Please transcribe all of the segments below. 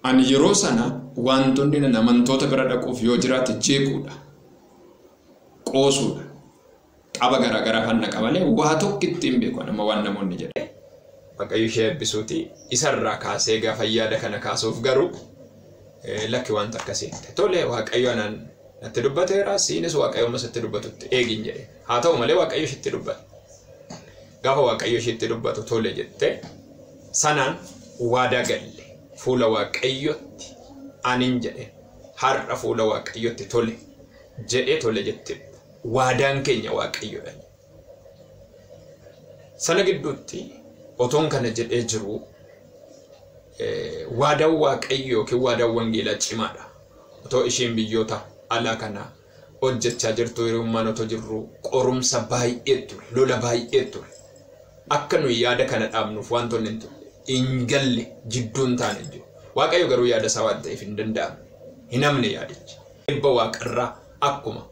Ani yeroo sana wantoonni namantoota bira dhaquuf yoo jiraate jeequudha. Qoosuudha. Qaba garaagaraa kan naqa malee waa tokkitti hin beeku nama waan namoonni jedhe. Waaqayyo ishee eebbisuuti isarraa kaasee gaafa yaada kana kaasuuf garuu lakki wanta akkasii. Tole waaqayyo anaan natti dubbateera siinis waaqayyo masitti dubbatutti eegin jedhe. Haa ta'u malee waaqayyo ishitti dubbate. Gaafa waaqayyo ishitti dubbatu tole jette sanaan waadaa galle fuula waaqayyotti anin jedhe har'a fuula waaqayyotti tole jedhe tole jette waadaan keenya waaqayyodha. Sana gidduutti otoon kana jedhee jiru waadaan waaqayyo yookiin waadaan wangeelaa cimaadha. Otoo isheen biyyoota alaa kana hojjechaa jirtu hirummaan otoo jirru qorumsa baay'ee ture, lola baay'ee ture. Akka nuyi yaada kana dhaabnuuf wantoonni hin galle jidduun taane jiru. Waaqayyo garuu yaada isaa waan ta'eef hin danda'amne. Hin amne yaadichi. Eebba waaqarraa akkuma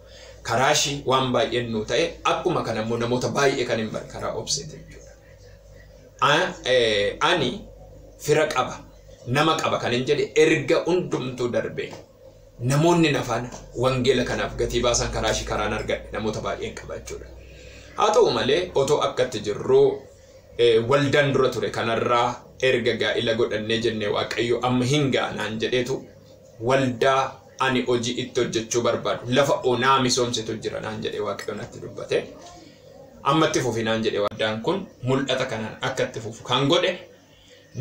karaashii waan baay'een nu ta'e akkuma kana immoo namoota baay'ee kan hin barre karaa obseete jechuudha. Ani fira qaba nama qaba kan hin jedhe erga hundumtuu darbee namoonni nafaan wangeela kanaaf gatii baasan karaashii karaan argadhe namoota baay'een qaba jechuudha. Haa ta'u malee otoo akkatti jirru waldaan dura ture kanarraa erga gaa'ila godhannee jennee waaqayyo amma hin gaanaan jedheetu waldaa ani hojii itti hojjechuu barbaadu lafa onaa misoomsetu jira naan jedhee waaqayyo natti dubbate. Ammatti fufinaan jedhee waldaan kun mul'ata kanaan akkatti fufu kan godhe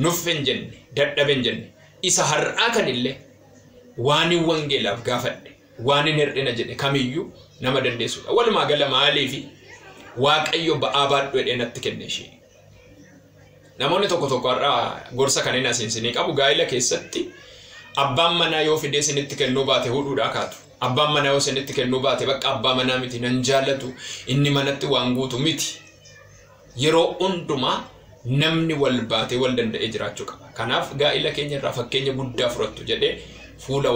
nuuf hin jenne dadhaben jenne isa har'aa kanillee waan wangeelaaf gaafadhe waan hir'ina jedhe kamiyyuu nama dandeessudha. Walumaa gala maaliifi waaqayyo ba'aa baadhu jedhee natti kenne ishee. Namoonni tokko tokko har'a gorsa kan hin asiinsinii qabu gaa'ila keessatti abbaan manaa yoo fidee isinitti kennuu baate hudhuudhaa kaatu. Abbaan manaa yoo isinitti kennuu baate bakka abbaa manaa miti nan jaallatu inni manatti waan guutu miti. Yeroo hundumaa namni wal baatee wal danda'ee jiraachuu qaba. Kanaaf gaa'ila keenya irraa fakkeenya guddaa fudhattu jedhee fuula